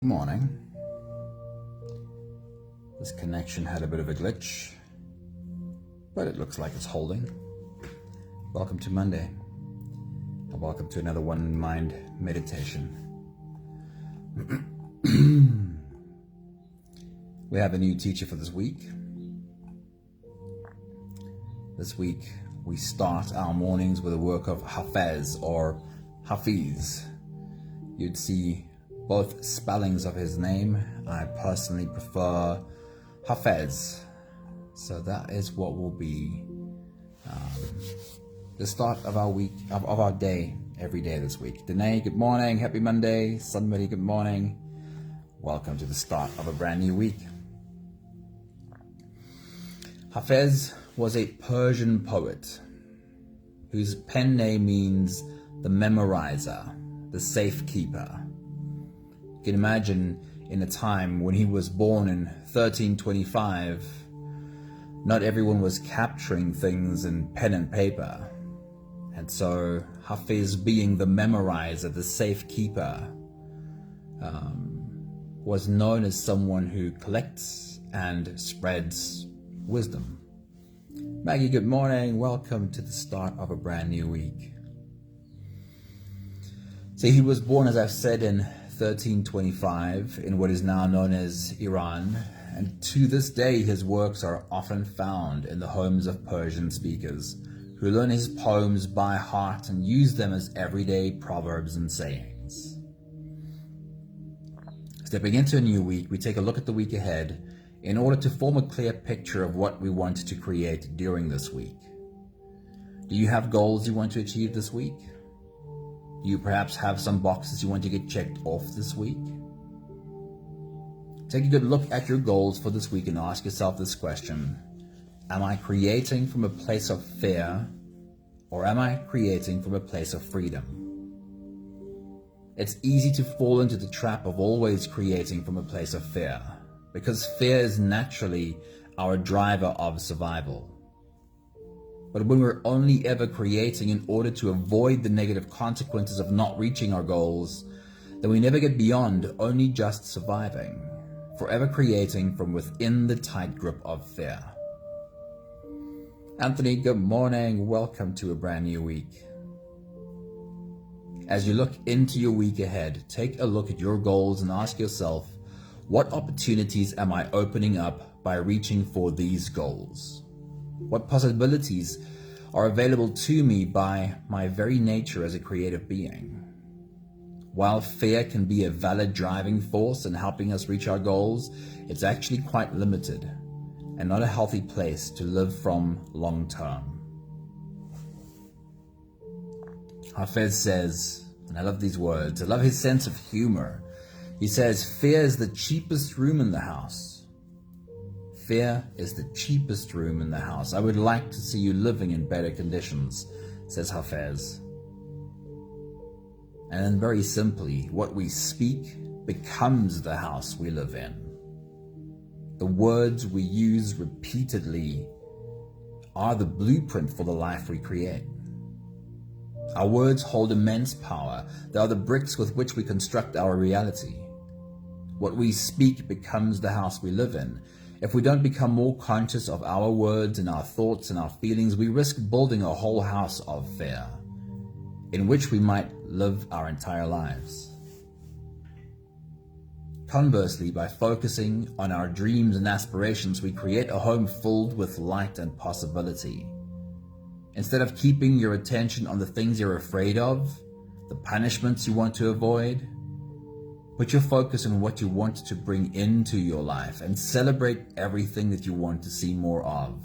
Good morning. This connection had a bit of a glitch, but it looks like it's holding. Welcome to Monday, and welcome to another One Mind meditation. We have a new teacher for this week. This week, we start our mornings with a work of Hafez or Hafiz. You'd see both spellings of his name. I personally prefer Hafez. So that is what will be the start of our week, of our day, every day this week. Danae, good morning. Happy Monday. Somebody, good morning. Welcome to the start of a brand new week. Hafez was a Persian poet whose pen name means the memorizer, the safekeeper. You can imagine in a time when he was born in 1325, not everyone was capturing things in pen and paper. And so Hafiz, being the memorizer, the safekeeper, was known as someone who collects and spreads wisdom. Maggie, good morning. Welcome to the start of a brand new week. So he was born, as I've said, in 1325 in what is now known as Iran, and to this day his works are often found in the homes of Persian speakers who learn his poems by heart and use them as everyday proverbs and sayings. Stepping into a new week, we take a look at the week ahead in order to form a clear picture of what we want to create during this week. Do you have goals you want to achieve this week? Do you perhaps have some boxes you want to get checked off this week? Take a good look at your goals for this week and ask yourself this question: am I creating from a place of fear, or am I creating from a place of freedom? It's easy to fall into the trap of always creating from a place of fear, because fear is naturally our driver of survival. But when we're only ever creating in order to avoid the negative consequences of not reaching our goals, then we never get beyond only just surviving, forever creating from within the tight grip of fear. Anthony, good morning. Welcome to a brand new week. As you look into your week ahead, take a look at your goals and ask yourself, what opportunities am I opening up by reaching for these goals? What possibilities are available to me by my very nature as a creative being? While fear can be a valid driving force in helping us reach our goals, it's actually quite limited and not a healthy place to live from long term. Hafez says, and I love these words, I love his sense of humor. He says, fear is the cheapest room in the house. Fear is the cheapest room in the house. I would like to see you living in better conditions, says Hafez. And then very simply, what we speak becomes the house we live in. The words we use repeatedly are the blueprint for the life we create. Our words hold immense power. They are the bricks with which we construct our reality. What we speak becomes the house we live in. If we don't become more conscious of our words and our thoughts and our feelings, we risk building a whole house of fear, in which we might live our entire lives. Conversely, by focusing on our dreams and aspirations, we create a home filled with light and possibility. Instead of keeping your attention on the things you're afraid of, the punishments you want to avoid, put your focus on what you want to bring into your life and celebrate everything that you want to see more of.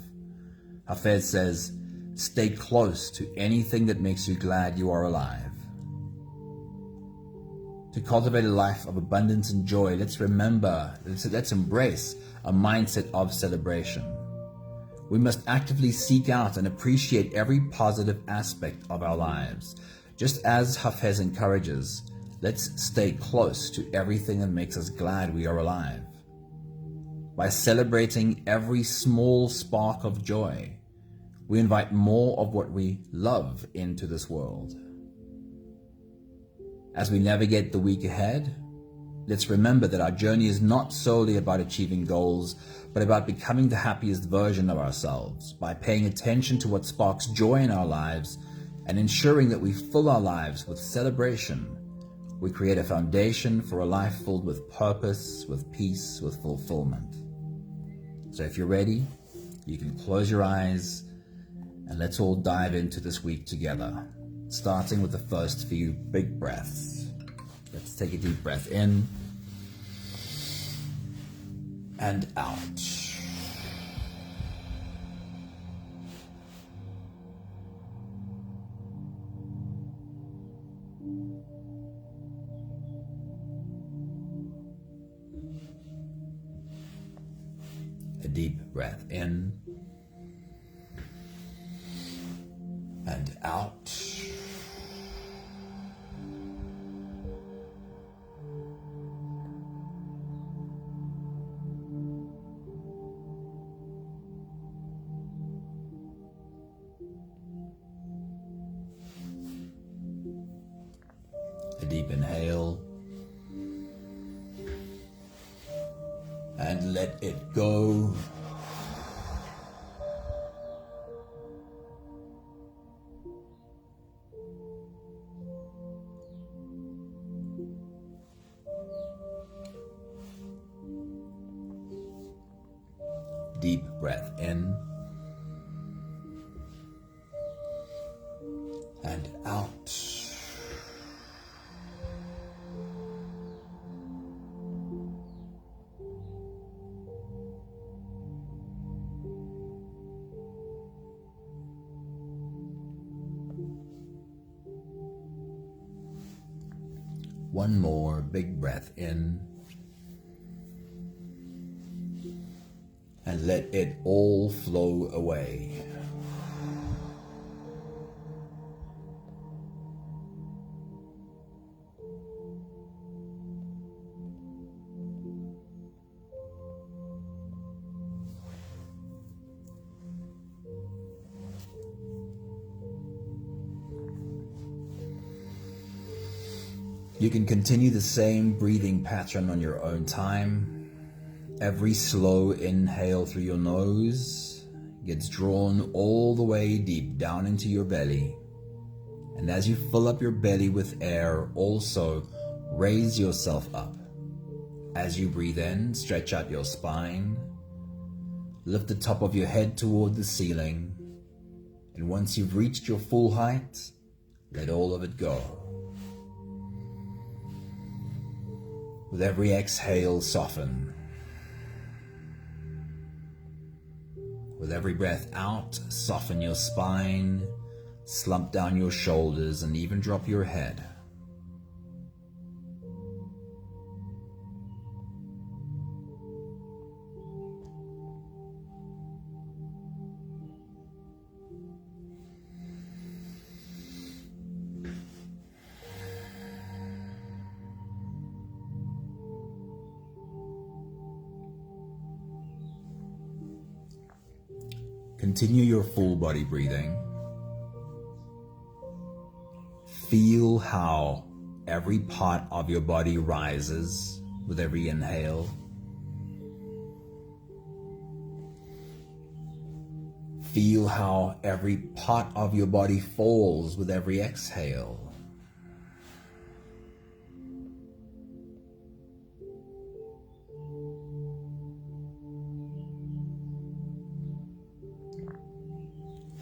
Hafez says, stay close to anything that makes you glad you are alive. To cultivate a life of abundance and joy, let's embrace a mindset of celebration. We must actively seek out and appreciate every positive aspect of our lives. Just as Hafez encourages, let's stay close to everything that makes us glad we are alive. By celebrating every small spark of joy, we invite more of what we love into this world. As we navigate the week ahead, Let's remember that our journey is not solely about achieving goals, but about becoming the happiest version of ourselves by paying attention to what sparks joy in our lives and ensuring that we fill our lives with celebration. We create a foundation for a life filled with purpose, with peace, with fulfillment. So if you're ready, you can close your eyes and let's all dive into this week together, starting with the first few big breaths. Let's take a deep breath in and out. A deep breath in and out. A deep inhale and let it go. Deep breath in and out. One more big breath in and let it all flow away. You can continue the same breathing pattern on your own time. Every slow inhale through your nose gets drawn all the way deep down into your belly. And as you fill up your belly with air, also raise yourself up. As you breathe in, stretch out your spine. Lift the top of your head toward the ceiling. And once you've reached your full height, let all of it go. With every exhale, soften. With every breath out, soften your spine, slump down your shoulders, and even drop your head. Continue your full body breathing. Feel how every part of your body rises with every inhale. Feel how every part of your body falls with every exhale.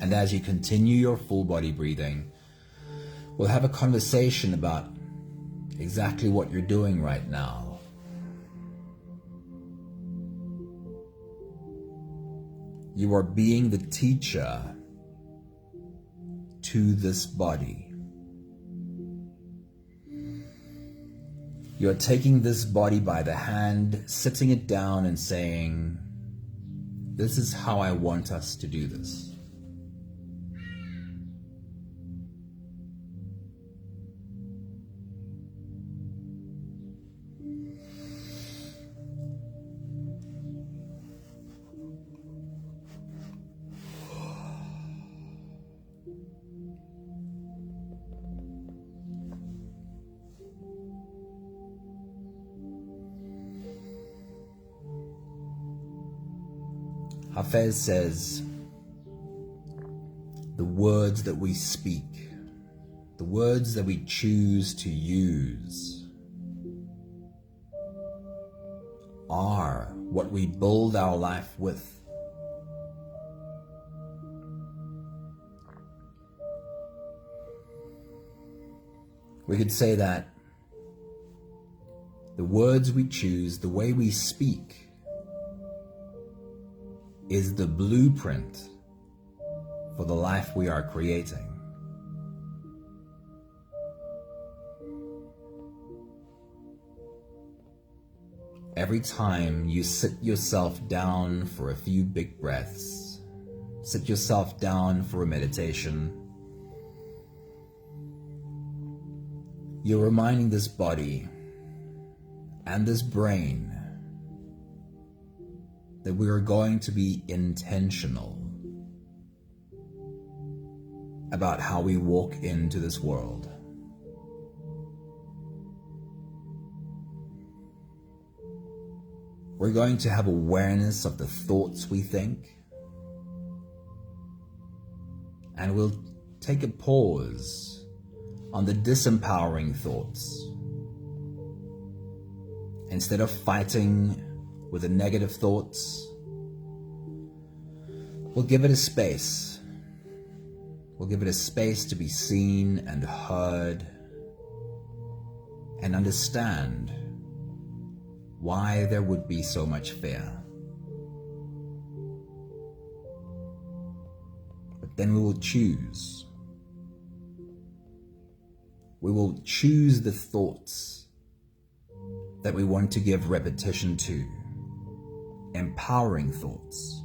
And as you continue your full body breathing, we'll have a conversation about exactly what you're doing right now. You are being the teacher to this body. You're taking this body by the hand, sitting it down and saying, "This is how I want us to do this." Hafez says, the words that we speak, the words that we choose to use, are what we build our life with. We could say that the words we choose, the way we speak, is the blueprint for the life we are creating. Every time you sit yourself down for a few big breaths, sit yourself down for a meditation, you're reminding this body and this brain that we are going to be intentional about how we walk into this world. We're going to have awareness of the thoughts we think, and we'll take a pause on the disempowering thoughts. Instead of fighting with the negative thoughts, we'll give it a space. We'll give it a space to be seen and heard and understand why there would be so much fear. But then we will choose. We will choose the thoughts that we want to give repetition to, empowering thoughts.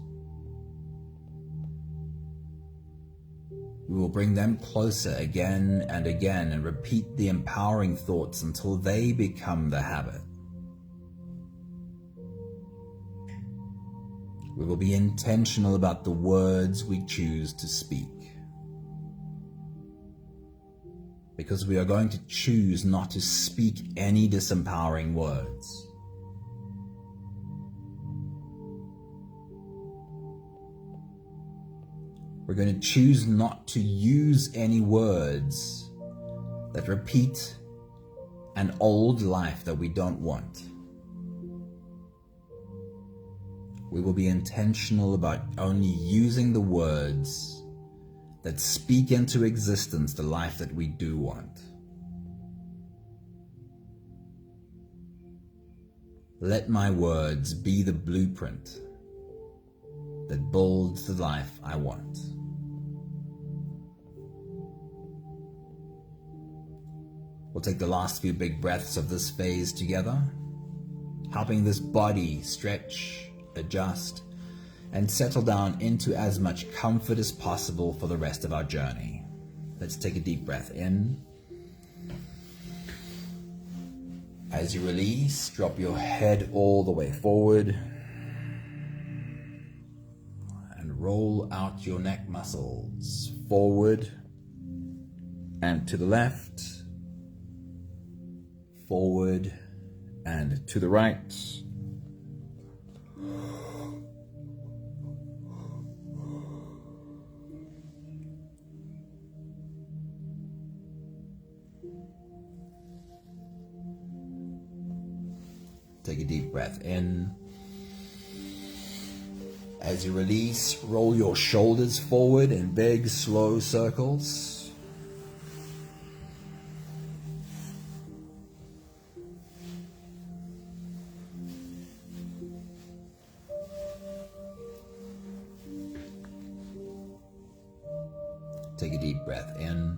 We will bring them closer again and again and repeat the empowering thoughts until they become the habit. We will be intentional about the words we choose to speak, because we are going to choose not to speak any disempowering words. We're going to choose not to use any words that repeat an old life that we don't want. We will be intentional about only using the words that speak into existence the life that we do want. Let my words be the blueprint that builds the life I want. We'll take the last few big breaths of this phase together, helping this body stretch, adjust, and settle down into as much comfort as possible for the rest of our journey. Let's take a deep breath in. As you release, drop your head all the way forward and roll out your neck muscles forward and to the left, forward and to the right. Take a deep breath in. As you release, roll your shoulders forward in big, slow circles. Take a deep breath in.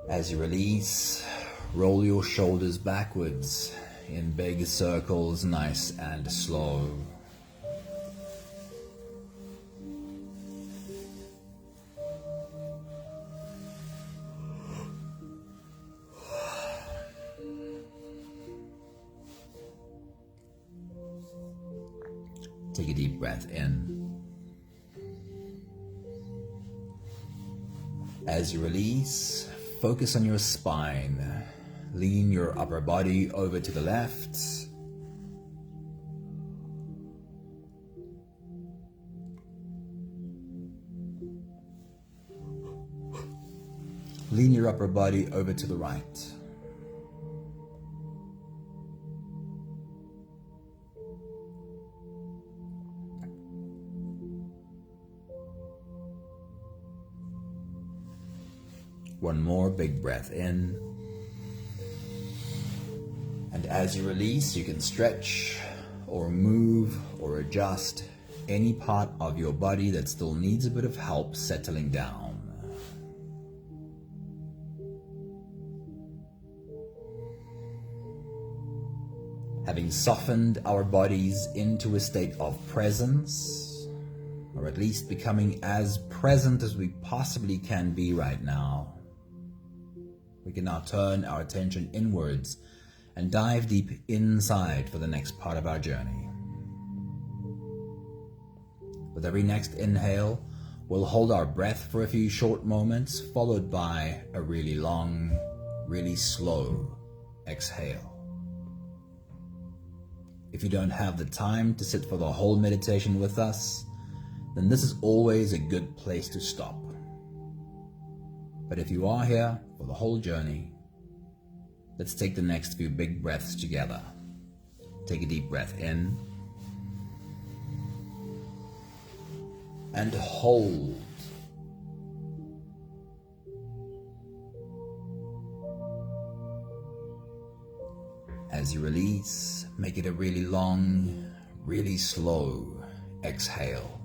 As you release, roll your shoulders backwards in big circles, nice and slow. Take a deep breath in. As you release, focus on your spine. Lean your upper body over to the left. Lean your upper body over to the right. One more big breath in. And as you release, you can stretch or move or adjust any part of your body that still needs a bit of help settling down. Having softened our bodies into a state of presence, or at least becoming as present as we possibly can be right now, we can now turn our attention inwards and dive deep inside for the next part of our journey. With every next inhale, we'll hold our breath for a few short moments, followed by a really long, really slow exhale. If you don't have the time to sit for the whole meditation with us, then this is always a good place to stop. But if you are here for the whole journey, let's take the next few big breaths together. Take a deep breath in and hold. As you release, make it a really long, really slow exhale.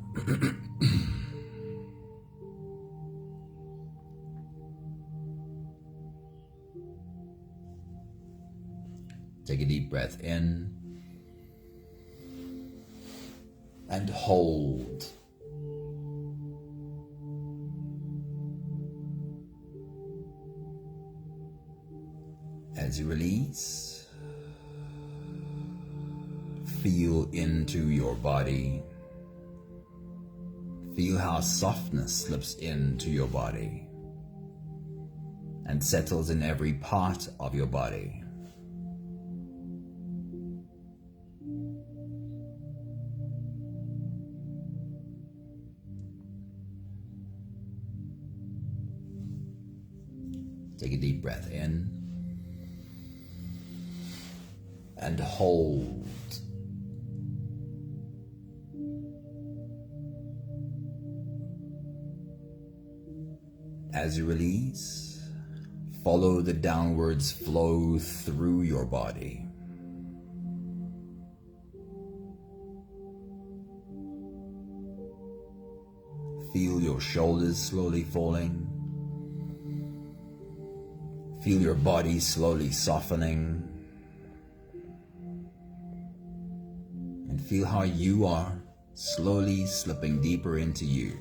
Take a deep breath in and hold. As you release, feel into your body. Feel how softness slips into your body and settles in every part of your body. Take a deep breath in and hold. As you release, follow the downwards flow through your body. Feel your shoulders slowly falling. Feel your body slowly softening. And feel how you are slowly slipping deeper into you.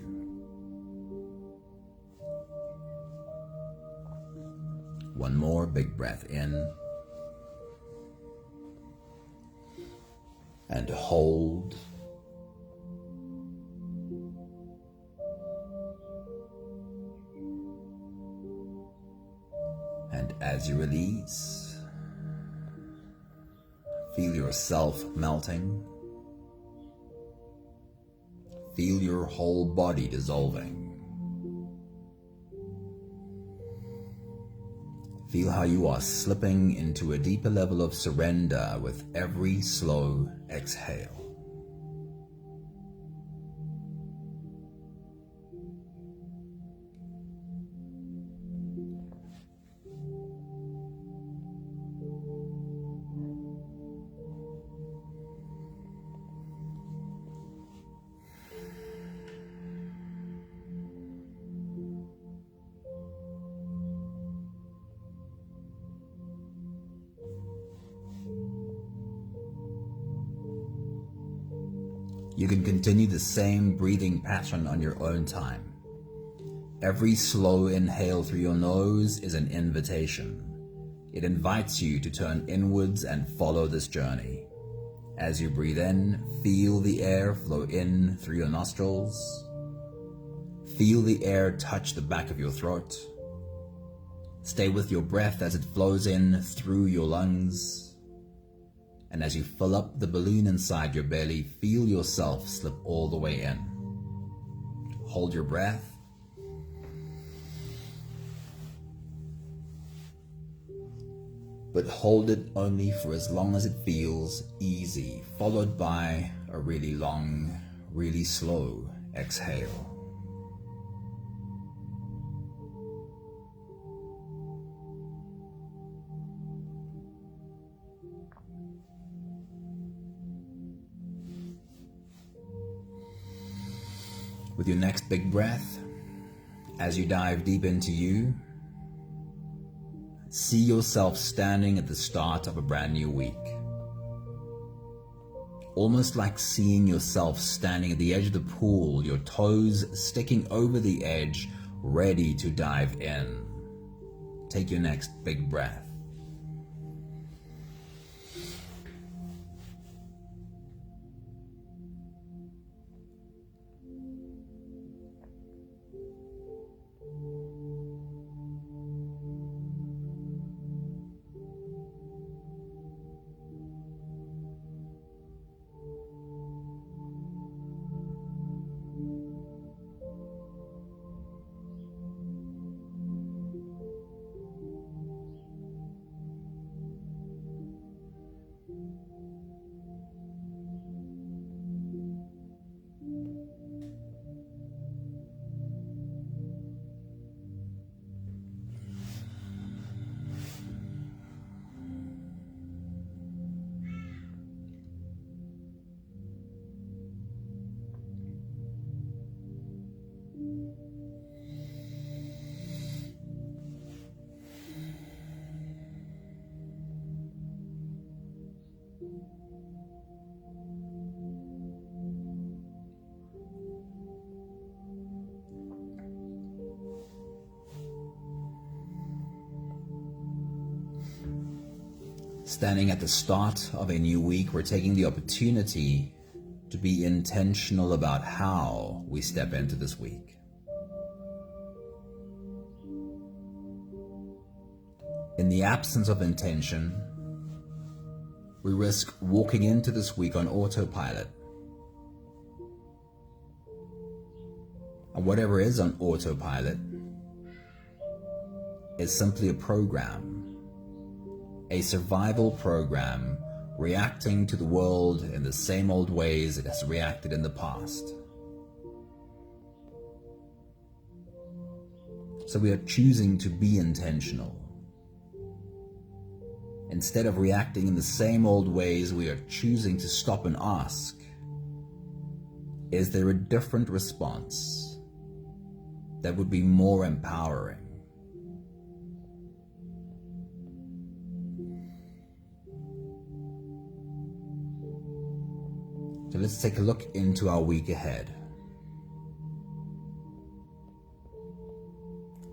One more big breath in and hold. And as you release, feel yourself melting. Feel your whole body dissolving. Feel how you are slipping into a deeper level of surrender with every slow exhale. You can continue the same breathing pattern on your own time. Every slow inhale through your nose is an invitation. It invites you to turn inwards and follow this journey. As you breathe in, feel the air flow in through your nostrils. Feel the air touch the back of your throat. Stay with your breath as it flows in through your lungs. And as you fill up the balloon inside your belly, feel yourself slip all the way in. Hold your breath. but hold it only for as long as it feels easy, followed by a really long, really slow exhale. With your next big breath, as you dive deep into you, see yourself standing at the start of a brand new week. Almost like seeing yourself standing at the edge of the pool, your toes sticking over the edge, ready to dive in. Take your next big breath. Standing at the start of a new week, we're taking the opportunity to be intentional about how we step into this week. In the absence of intention, we risk walking into this week on autopilot. And whatever is on autopilot is simply a program. A survival program reacting to the world in the same old ways it has reacted in the past. So we are choosing to be intentional. Instead of reacting in the same old ways, we are choosing to stop and ask, is there a different response that would be more empowering? So let's take a look into our week ahead.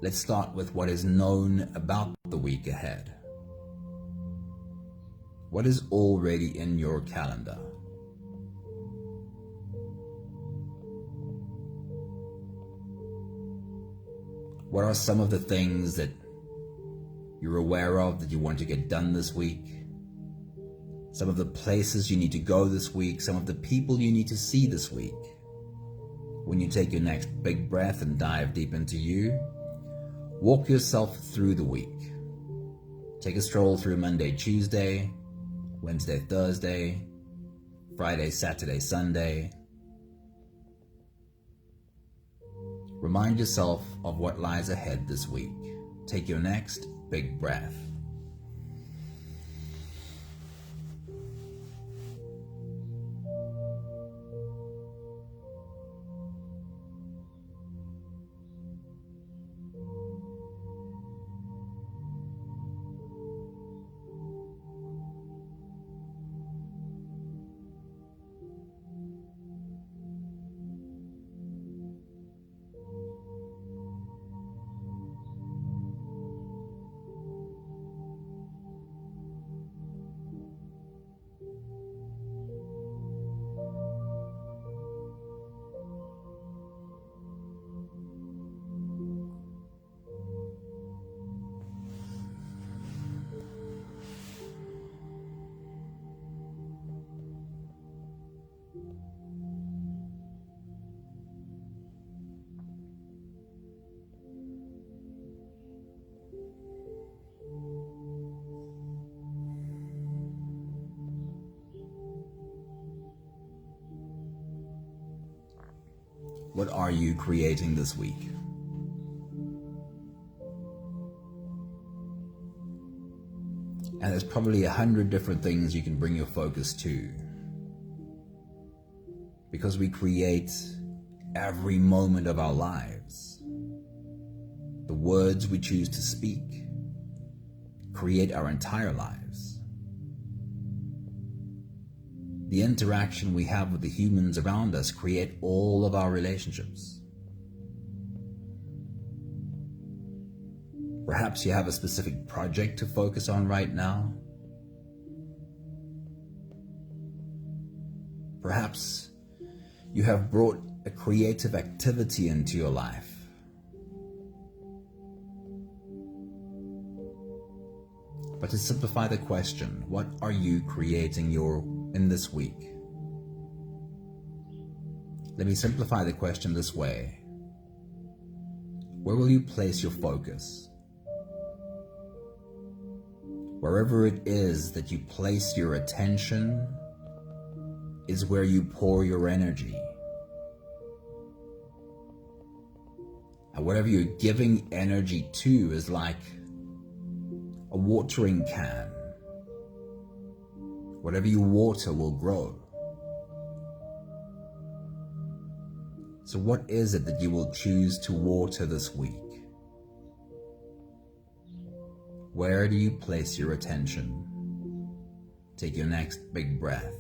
Let's start with what is known about the week ahead. What is already in your calendar? What are some of the things that you're aware of that you want to get done this week? Some of the places you need to go this week, some of the people you need to see this week. When you take your next big breath and dive deep into you, walk yourself through the week. Take a stroll through Monday, Tuesday, Wednesday, Thursday, Friday, Saturday, Sunday. Remind yourself of what lies ahead this week. Take your next big breath. What are you creating this week? And there's probably 100 different things you can bring your focus to, because we create every moment of our lives. The words we choose to speak create our entire lives. The interaction we have with the humans around us create all of our relationships. Perhaps you have a specific project to focus on right now. Perhaps you have brought a creative activity into your life. But to simplify the question, what are you creating in this week? Let me simplify the question this way. Where will you place your focus? Wherever it is that you place your attention is where you pour your energy. And whatever you're giving energy to is like a watering can. Whatever you water will grow. So what is it that you will choose to water this week? Where do you place your attention? Take your next big breath.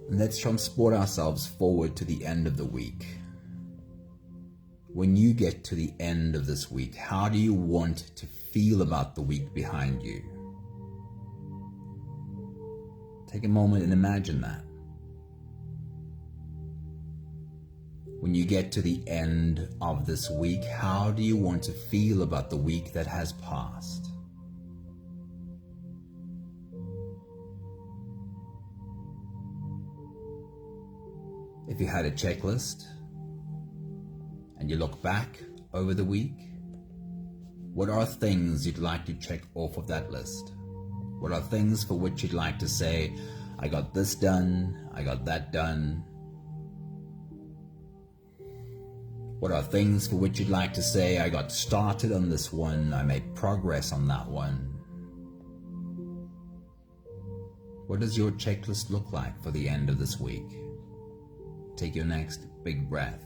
Let's transport ourselves forward to the end of the week. When you get to the end of this week, how do you want to feel about the week behind you? Take a moment and imagine that. When you get to the end of this week, how do you want to feel about the week that has passed? If you had a checklist and you look back over the week, what are things you'd like to check off of that list? What are things for which you'd like to say, I got this done, I got that done? What are things for which you'd like to say, I got started on this one, I made progress on that one? What does your checklist look like for the end of this week? Take your next big breath.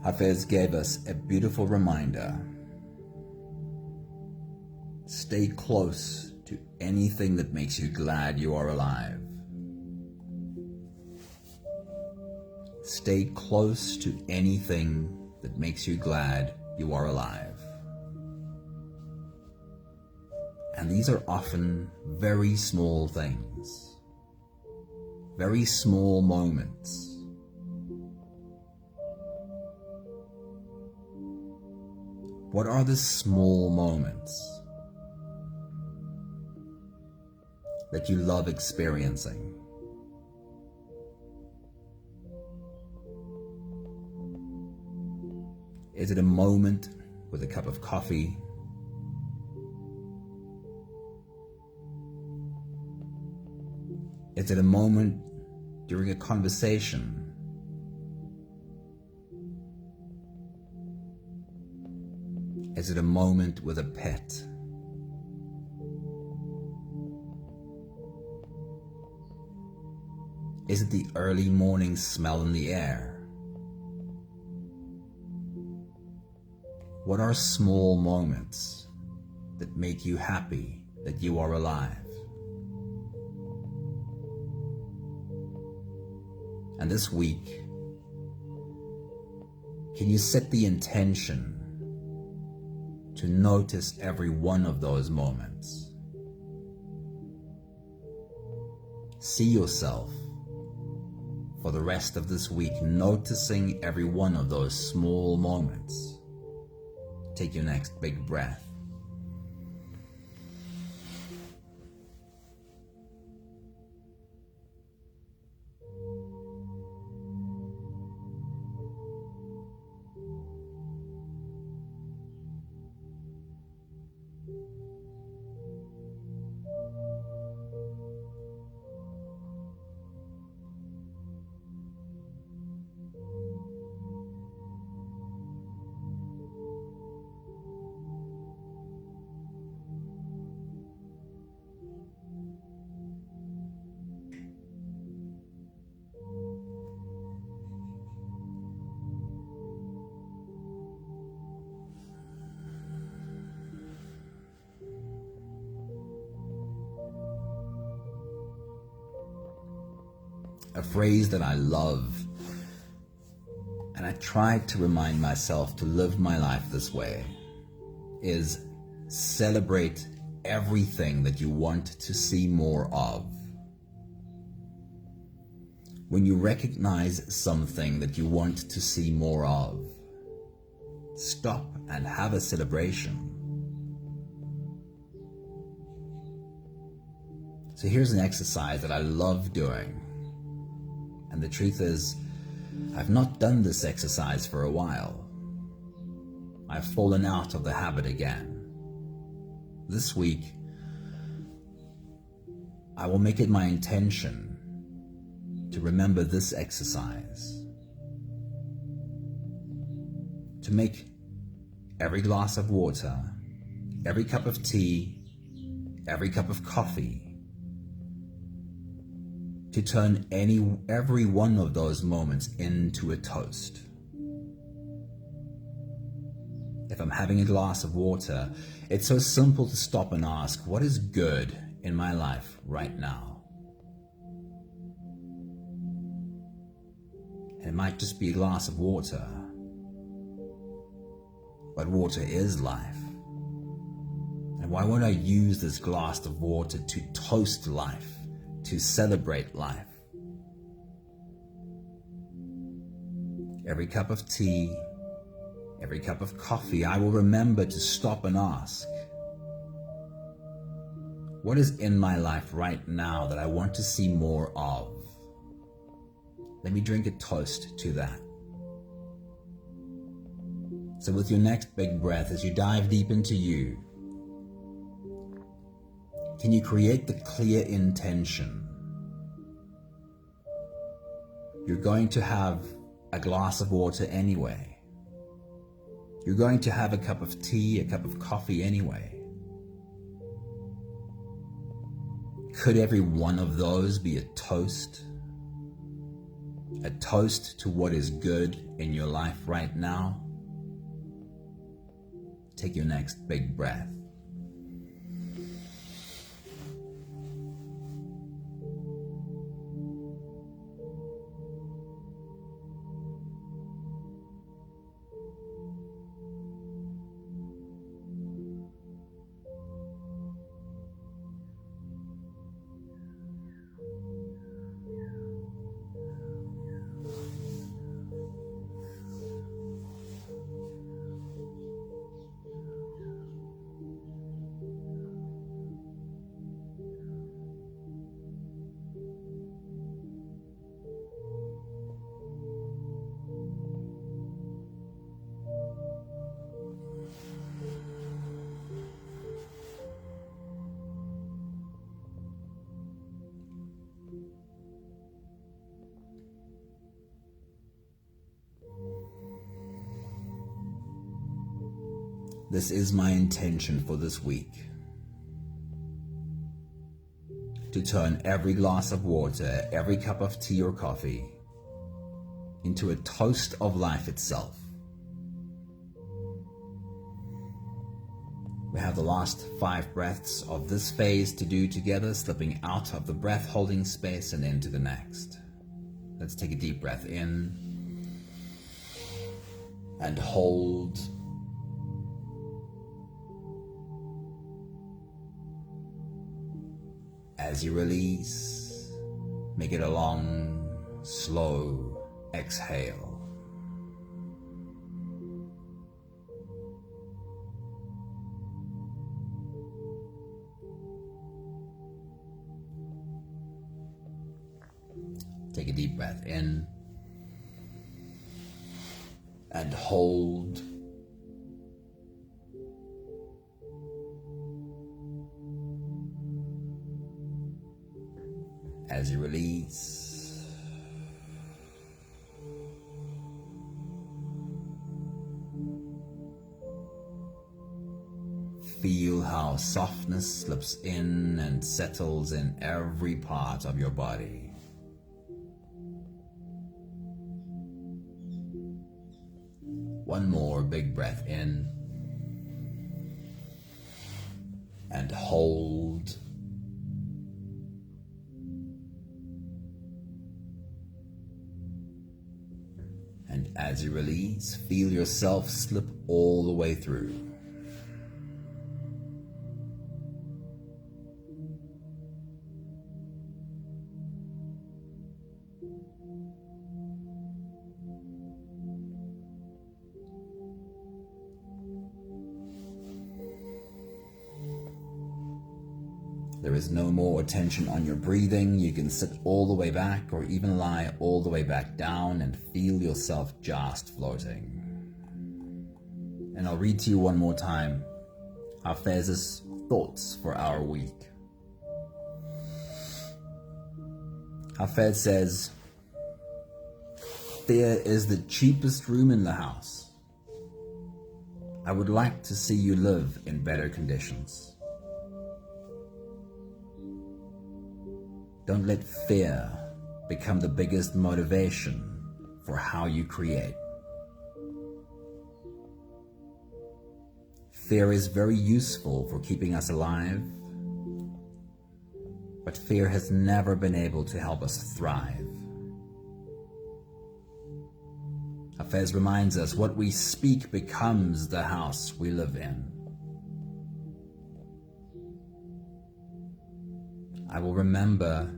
Hafez gave us a beautiful reminder Stay close to anything that makes you glad you are alive. Stay close to anything that makes you glad you are alive. And these are often very small things, very small moments. What are the small moments that you love experiencing? Is it a moment with a cup of coffee? Is it a moment during a conversation? Is it a moment with a pet? Is it the early morning smell in the air? What are small moments that make you happy that you are alive? And this week, can you set the intention to notice every one of those moments? See yourself for the rest of this week noticing every one of those small moments. Take your next big breath. A phrase that I love, and I try to remind myself to live my life this way, is celebrate everything that you want to see more of. When you recognize something that you want to see more of, stop and have a celebration. So here's an exercise that I love doing. And the truth is, I've not done this exercise for a while. I've fallen out of the habit again. This week, I will make it my intention to remember this exercise. To make every glass of water, every cup of tea, every cup of coffee, to turn every one of those moments into a toast. If I'm having a glass of water, it's so simple to stop and ask, what is good in my life right now? And it might just be a glass of water, but water is life. And why won't I use this glass of water to toast life? To celebrate life? Every cup of tea, every cup of coffee, I will remember to stop and ask, what is in my life right now that I want to see more of? Let me drink a toast to that. So with your next big breath, as you dive deep into you, can you create the clear intention? You're going to have a glass of water anyway. You're going to have a cup of tea, a cup of coffee anyway. Could every one of those be a toast? A toast to what is good in your life right now? Take your next big breath. This is my intention for this week. To turn every glass of water, every cup of tea or coffee, into a toast of life itself. We have the last 5 breaths of this phase to do together, slipping out of the breath holding space and into the next. Let's take a deep breath in and hold. As you release, make it a long, slow exhale. Take a deep breath in and hold. As you release, feel how softness slips in and settles in every part of your body. One more big breath in and hold. And as you release, feel yourself slip all the way through. There is no more attention on your breathing. You can sit all the way back or even lie all the way back down and feel yourself just floating. And I'll read to you one more time Hafez's thoughts for our week. Hafez says, "Fear is the cheapest room in the house. I would like to see you live in better conditions. Don't let fear become the biggest motivation for how you create. Fear is very useful for keeping us alive, but fear has never been able to help us thrive." Hafez reminds us what we speak becomes the house we live in. I will remember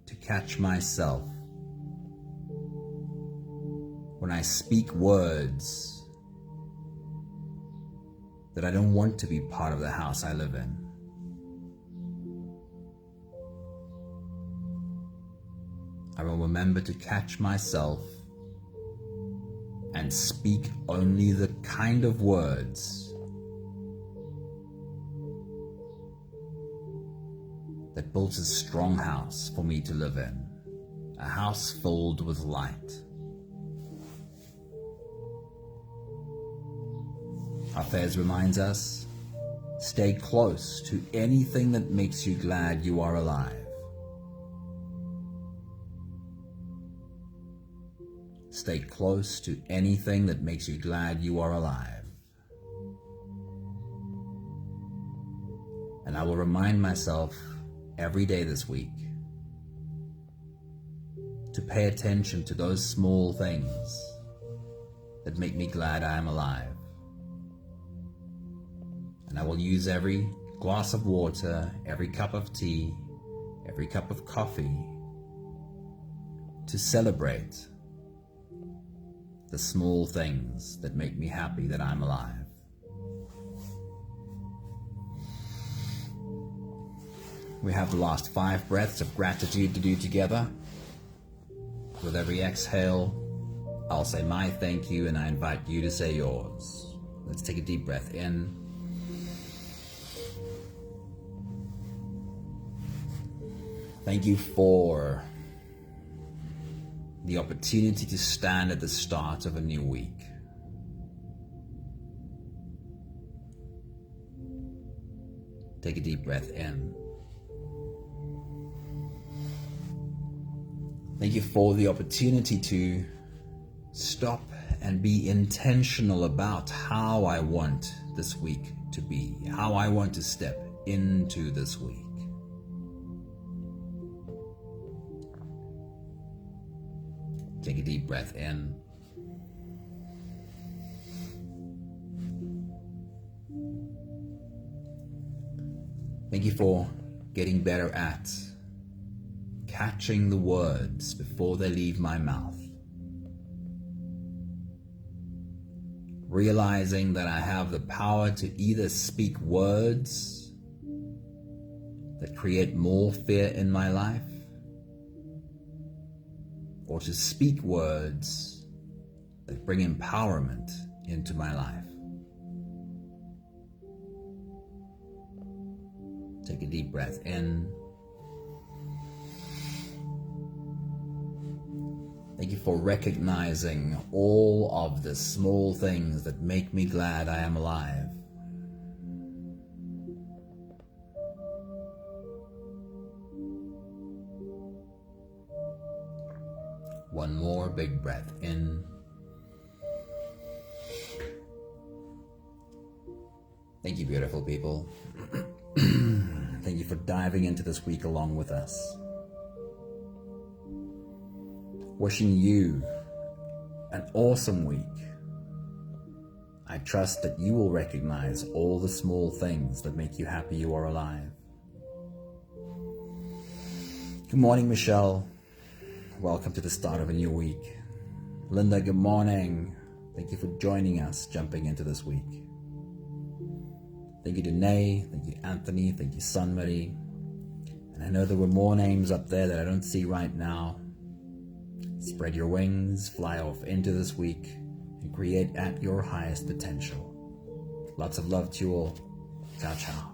to catch myself when I speak words that I don't want to be part of the house I live in. I will remember to catch myself and speak only the kind of words that builds a strong house for me to live in, a house filled with light. Hafez reminds us, stay close to anything that makes you glad you are alive. Stay close to anything that makes you glad you are alive. And I will remind myself every day this week to pay attention to those small things that make me glad I am alive. And I will use every glass of water, every cup of tea, every cup of coffee to celebrate the small things that make me happy that I'm alive. We have the last 5 breaths of gratitude to do together. With every exhale, I'll say my thank you and I invite you to say yours. Let's take a deep breath in. Thank you for the opportunity to stand at the start of a new week. Take a deep breath in. Thank you for the opportunity to stop and be intentional about how I want this week to be, how I want to step into this week. Take a deep breath in. Thank you for getting better at catching the words before they leave my mouth. Realizing that I have the power to either speak words that create more fear in my life, or to speak words that bring empowerment into my life. Take a deep breath in. Thank you for recognizing all of the small things that make me glad I am alive. One more big breath in. Thank you, beautiful people. Thank you for diving into this week along with us. Wishing you an awesome week. I trust that you will recognize all the small things that make you happy you are alive. Good morning, Michelle. Welcome to the start of a new week. Linda, good morning. Thank you for joining us, jumping into this week. Thank you, Danae. Thank you, Anthony. Thank you, Sunmarie. And I know there were more names up there that I don't see right now. Spread your wings, fly off into this week, and create at your highest potential. Lots of love to you all. Ciao, ciao.